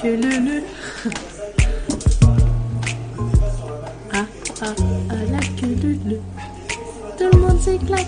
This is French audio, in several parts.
que le. Ah, ah, ah, la que le. Tout le monde s'éclate.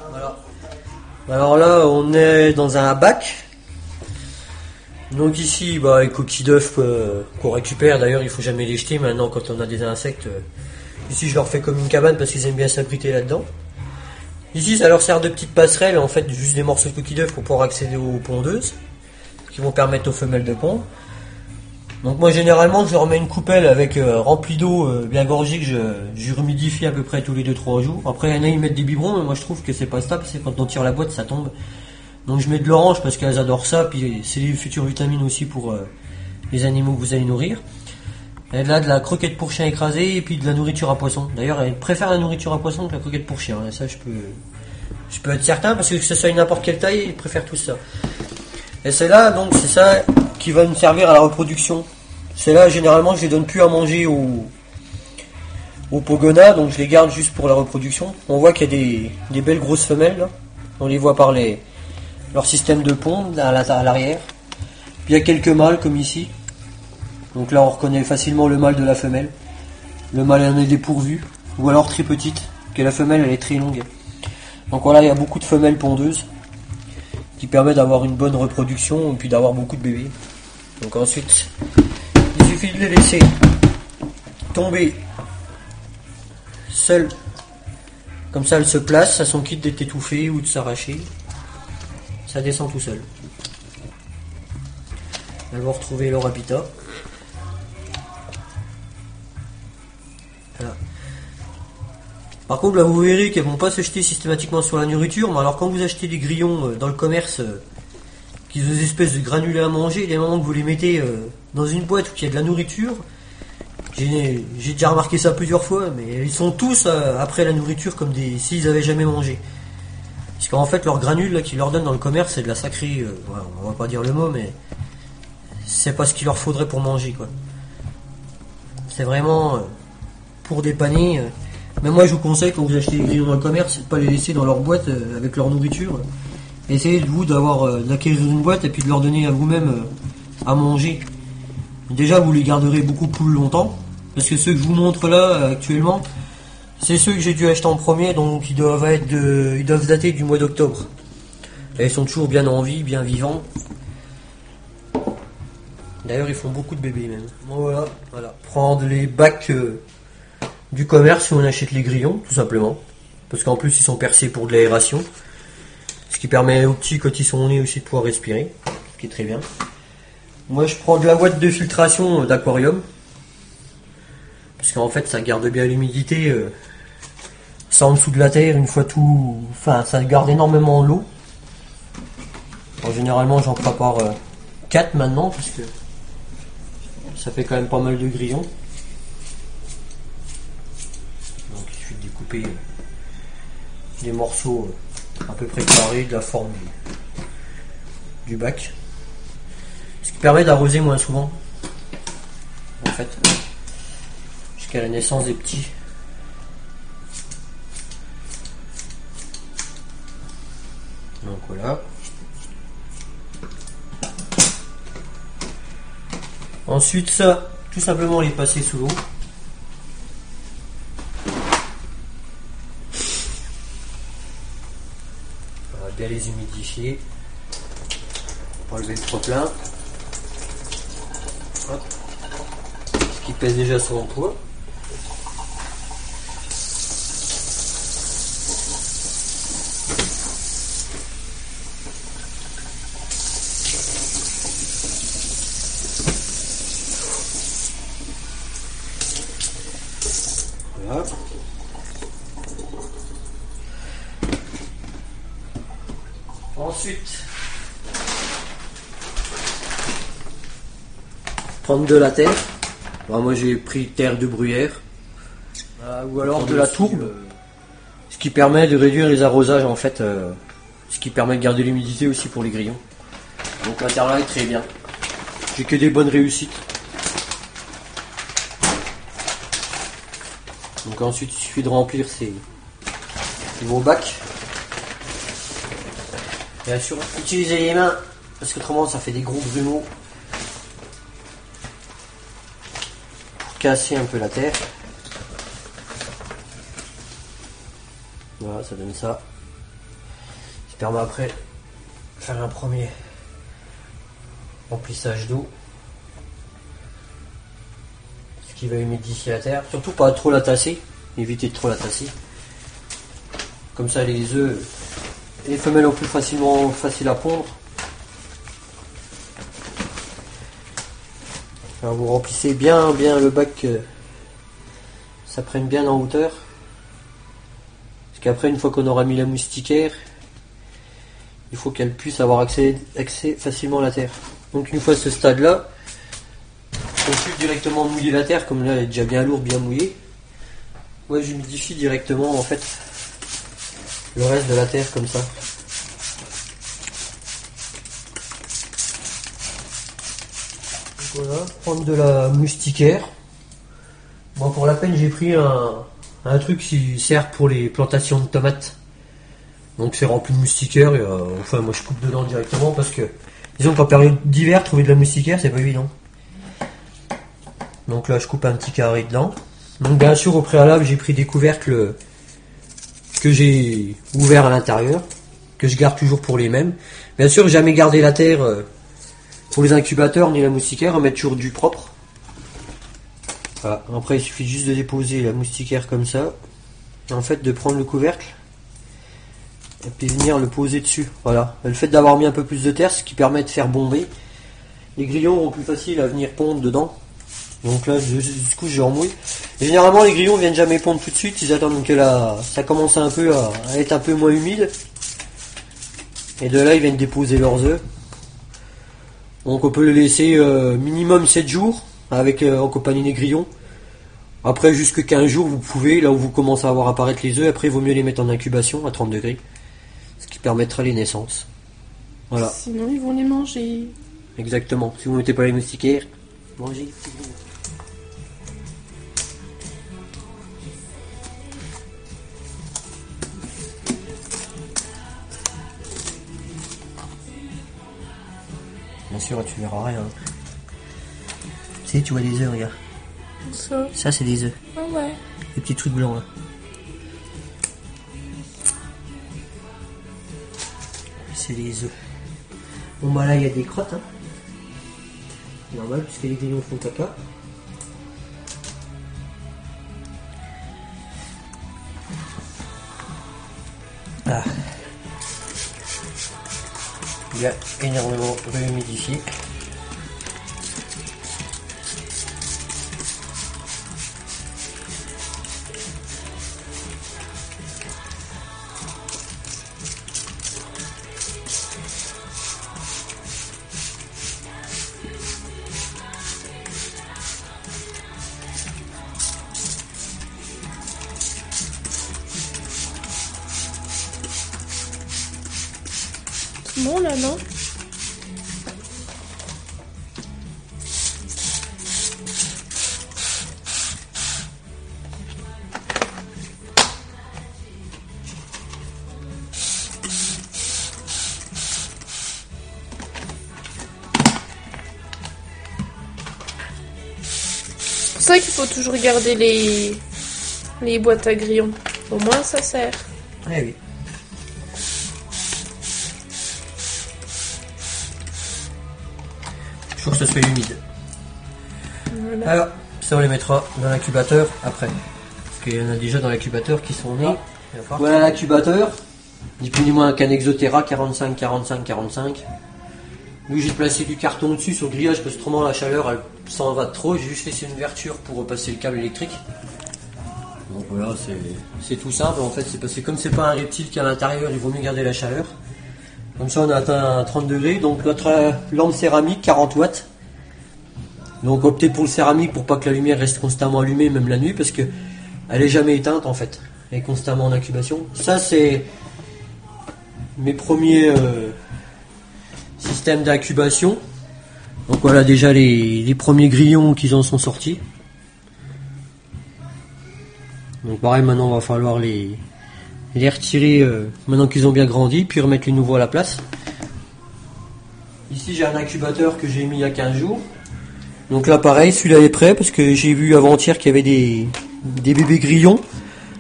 Voilà. Alors là, on est dans un bac. Donc ici, les coquilles d'œufs qu'on récupère. D'ailleurs, il faut jamais les jeter maintenant quand on a des insectes. Ici, je leur fais comme une cabane parce qu'ils aiment bien s'abriter là-dedans. Ici, ça leur sert de petite passerelle, en fait, juste des morceaux de coquilles d'œufs pour pouvoir accéder aux pondeuses, qui vont permettre aux femelles de pondre. Donc moi, généralement, je leur mets une coupelle avec remplie d'eau bien gorgée que je humidifie à peu près tous les 2-3 jours. Après, il y en a, ils mettent des biberons, mais moi, je trouve que c'est pas stable, c'est quand on tire la boîte, ça tombe. Donc je mets de l'orange parce qu'elles adorent ça, puis c'est les futures vitamines aussi pour les animaux que vous allez nourrir. Elle a de la croquette pour chien écrasée et puis de la nourriture à poisson. D'ailleurs, elle préfère la nourriture à poisson que la croquette pour chien. Et ça, je peux être certain parce que ce soit une n'importe quelle taille, ils préfèrent tout ça. Et celle-là, donc, c'est ça qui va me servir à la reproduction. Celle-là, généralement, je les donne plus à manger aux pogonas, donc je les garde juste pour la reproduction. On voit qu'il y a des belles grosses femelles, là. On les voit par leur système de ponde à l'arrière. Puis il y a quelques mâles, comme ici. Donc là, on reconnaît facilement le mâle de la femelle. Le mâle en est dépourvu, ou alors très petite, que la femelle elle est très longue. Donc voilà, il y a beaucoup de femelles pondeuses qui permettent d'avoir une bonne reproduction et puis d'avoir beaucoup de bébés. Donc ensuite, il suffit de les laisser tomber seules. Comme ça, elles se placent, elles sont quittes d'être étouffées ou de s'arracher. Ça descend tout seul. Elles vont retrouver leur habitat. Voilà. Par contre, là, vous verrez qu'elles vont pas se jeter systématiquement sur la nourriture, mais alors quand vous achetez des grillons dans le commerce qui ont des espèces de granulés à manger, les moments que vous les mettez dans une boîte où il y a de la nourriture, j'ai déjà remarqué ça plusieurs fois, mais ils sont tous après la nourriture comme s'ils avaient jamais mangé. Parce qu'en fait, leurs granules là, qu'ils leur donnent dans le commerce, c'est de la sacrée, on va pas dire le mot, mais c'est pas ce qu'il leur faudrait pour manger, quoi. C'est vraiment pour dépanner. Mais moi, je vous conseille, quand vous achetez des grillons dans le commerce, c'est de pas les laisser dans leur boîte avec leur nourriture. Essayez de vous d'acquérir dans une boîte et puis de leur donner à vous-même à manger. Déjà, vous les garderez beaucoup plus longtemps, parce que ceux que je vous montre là actuellement, c'est ceux que j'ai dû acheter en premier, donc ils doivent dater du mois d'octobre. Et ils sont toujours bien en vie, bien vivants. D'ailleurs, ils font beaucoup de bébés même. Voilà. Prendre les bacs du commerce où on achète les grillons, tout simplement. Parce qu'en plus, ils sont percés pour de l'aération. Ce qui permet aux petits, quand ils sont nés aussi, de pouvoir respirer. Ce qui est très bien. Moi, je prends de la boîte de filtration d'aquarium. Parce qu'en fait, ça garde bien l'humidité. Ça en dessous de la terre, une fois tout... Enfin, ça garde énormément l'eau. Généralement, j'en prépare 4 maintenant, parce que ça fait quand même pas mal de grillons. Donc, il suffit de découper des morceaux à peu près carrés de la forme du bac. Ce qui permet d'arroser moins souvent, en fait, jusqu'à la naissance des petits. Donc voilà. Ensuite, ça, tout simplement les passer sous l'eau. On va bien les humidifier. Enlever le trop plein. Hop. Ce qui pèse déjà son poids. Voilà. Ensuite, prendre de la terre. Alors moi j'ai pris terre de bruyère ou alors de la tourbe, ce qui permet de réduire les arrosages en fait, ce qui permet de garder l'humidité aussi pour les grillons. Donc la terre là est très bien. J'ai que des bonnes réussites. Donc ensuite il suffit de remplir ces gros bacs. Bien sûr, utilisez les mains parce qu'autrement ça fait des gros grumeaux pour casser un peu la terre. Voilà, ça donne ça. Ça permet après de faire un premier remplissage d'eau. Ce qui va humidifier la terre. Surtout pas trop la tasser. Évitez de trop la tasser. Comme ça les œufs et les femelles ont plus facile à pondre. Alors vous remplissez bien le bac que ça prenne bien en hauteur. Parce qu'après, une fois qu'on aura mis la moustiquaire, il faut qu'elle puisse avoir accès facilement à la terre. Donc une fois à ce stade-là, on peut directement mouiller la terre, comme là elle est déjà bien lourde, bien mouillée. Ouais, j'humidifie directement en fait le reste de la terre comme ça. Donc voilà, prendre de la moustiquaire. Bon, pour la peine, j'ai pris un truc qui sert pour les plantations de tomates. Donc c'est rempli de moustiquaire et enfin moi je coupe dedans directement parce que disons qu'en période d'hiver trouver de la moustiquaire c'est pas évident. Donc là je coupe un petit carré dedans. Donc bien sûr au préalable j'ai pris des couvercles que j'ai ouverts à l'intérieur, que je garde toujours pour les mêmes. Bien sûr jamais garder la terre pour les incubateurs ni la moustiquaire, on met toujours du propre. Voilà. Après il suffit juste de déposer la moustiquaire comme ça. Et en fait de prendre le couvercle et puis venir le poser dessus. Voilà. Le fait d'avoir mis un peu plus de terre, ce qui permet de faire bomber. Les grillons auront plus facile à venir pondre dedans. Donc là du coup je remouille. Et généralement les grillons viennent jamais pondre tout de suite, ils attendent que ça commence un peu à être un peu moins humide. Et de là ils viennent déposer leurs œufs. Donc on peut le laisser minimum 7 jours avec en compagnie des grillons. Après jusque 15 jours vous pouvez, là où vous commencez à voir apparaître les œufs, après il vaut mieux les mettre en incubation à 30 degrés. Ce qui permettra les naissances. Voilà. Sinon ils vont les manger. Exactement. Si vous ne mettez pas les moustiquaires, mangez. Bien sûr, tu verras rien. Tu sais, tu vois des œufs, regarde. Ça, c'est des œufs. Ah ouais. Les petits trucs blancs là. C'est des œufs. Bon bah là il y a des crottes. Hein. C'est normal puisque les grillons font caca. Ah. Il y a énormément réhumidifié. Bon là non. C'est pour ça qu'il faut toujours garder les boîtes à grillons. Au moins ça sert. Eh oui. Faut que ce soit humide. Voilà. Alors, ça on les mettra dans l'incubateur après. Parce qu'il y en a déjà dans l'incubateur qui sont nés. Voilà l'incubateur. Ni plus ni moins qu'un Exotera 45-45-45. Lui j'ai placé du carton dessus sur le grillage parce que autrement la chaleur elle s'en va trop. J'ai juste laissé une ouverture pour passer le câble électrique. Donc voilà, c'est tout simple en fait. C'est parce que comme c'est pas un reptile qui est à l'intérieur, il vaut mieux garder la chaleur. Comme ça on a atteint 30 degrés, donc notre lampe céramique 40 watts. Donc optez pour le céramique pour pas que la lumière reste constamment allumée même la nuit parce que elle est jamais éteinte en fait. Elle est constamment en incubation. Ça c'est mes premiers systèmes d'incubation. Donc voilà déjà les premiers grillons qui en sont sortis. Donc pareil, maintenant, il va falloir les retirer maintenant qu'ils ont bien grandi, puis remettre les nouveaux à la place. Ici, j'ai un incubateur que j'ai mis il y a 15 jours. Donc là, pareil, celui-là est prêt parce que j'ai vu avant-hier qu'il y avait des bébés grillons.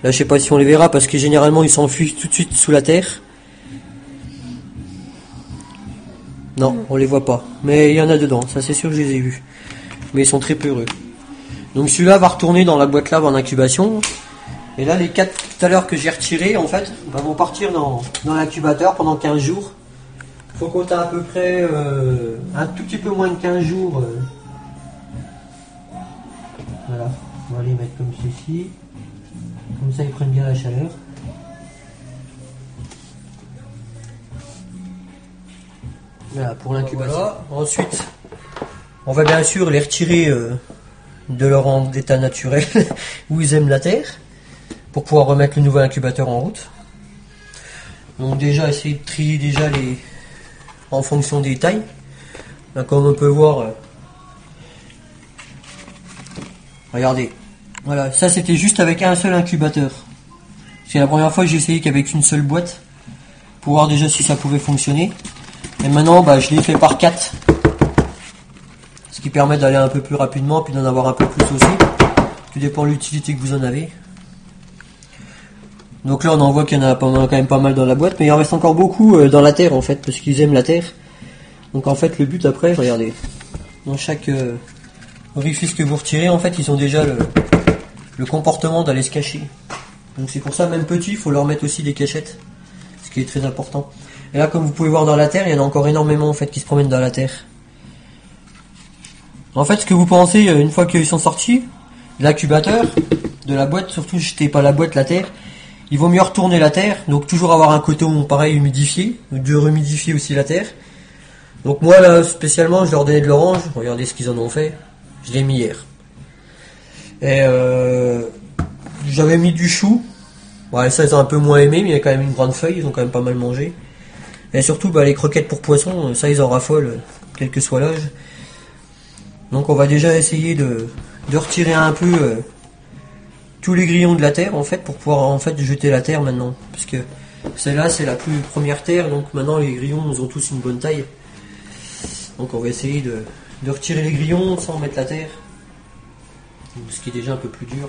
Là, je sais pas si on les verra parce que généralement, ils s'enfuient tout de suite sous la terre. Non, on les voit pas. Mais il y en a dedans, ça c'est sûr que je les ai vus. Mais ils sont très peureux. Donc celui-là va retourner dans la boîte lave en incubation. Et là, les 4 tout à l'heure que j'ai retirés, en fait, vont partir dans l'incubateur pendant 15 jours. Faut compter à peu près un tout petit peu moins de 15 jours. Voilà, on va les mettre comme ceci. Comme ça, ils prennent bien la chaleur. Voilà, pour l'incubation. Voilà. Ensuite, on va bien sûr les retirer de leur état naturel, où ils aiment la terre, pour pouvoir remettre le nouvel incubateur en route. Donc déjà, essayer de trier déjà en fonction des tailles. Là, comme on peut voir, regardez, voilà, ça c'était juste avec un seul incubateur. C'est la première fois que j'ai essayé qu'avec une seule boîte, pour voir déjà si ça pouvait fonctionner. Et maintenant, je l'ai fait par 4. Ce qui permet d'aller un peu plus rapidement, puis d'en avoir un peu plus aussi. Tout dépend de l'utilité que vous en avez. Donc là, on en voit qu'il y en a quand même pas mal dans la boîte, mais il en reste encore beaucoup dans la terre en fait, parce qu'ils aiment la terre. Donc en fait, le but après, regardez, dans chaque orifice que vous retirez, en fait, ils ont déjà le comportement d'aller se cacher. Donc c'est pour ça, même petit, il faut leur mettre aussi des cachettes, ce qui est très important. Et là, comme vous pouvez voir dans la terre, il y en a encore énormément en fait qui se promènent dans la terre. En fait, ce que vous pensez, une fois qu'ils sont sortis, de l'incubateur, de la boîte, surtout jetez pas la boîte, la terre, il vaut mieux retourner la terre, donc toujours avoir un coton pareil humidifié, de rehumidifier aussi la terre. Donc moi là, spécialement, je leur donnais de l'orange, regardez ce qu'ils en ont fait, je l'ai mis hier. Et j'avais mis du chou, ouais, ça ils ont un peu moins aimé, mais il y a quand même une grande feuille, ils ont quand même pas mal mangé. Et surtout les croquettes pour poissons, ça ils en raffolent, quel que soit l'âge. Donc on va déjà essayer de retirer un peu tous les grillons de la terre en fait, pour pouvoir en fait jeter la terre maintenant. Parce que celle-là c'est la plus première terre, donc maintenant les grillons ils ont tous une bonne taille. Donc on va essayer de retirer les grillons sans mettre la terre. Ce qui est déjà un peu plus dur.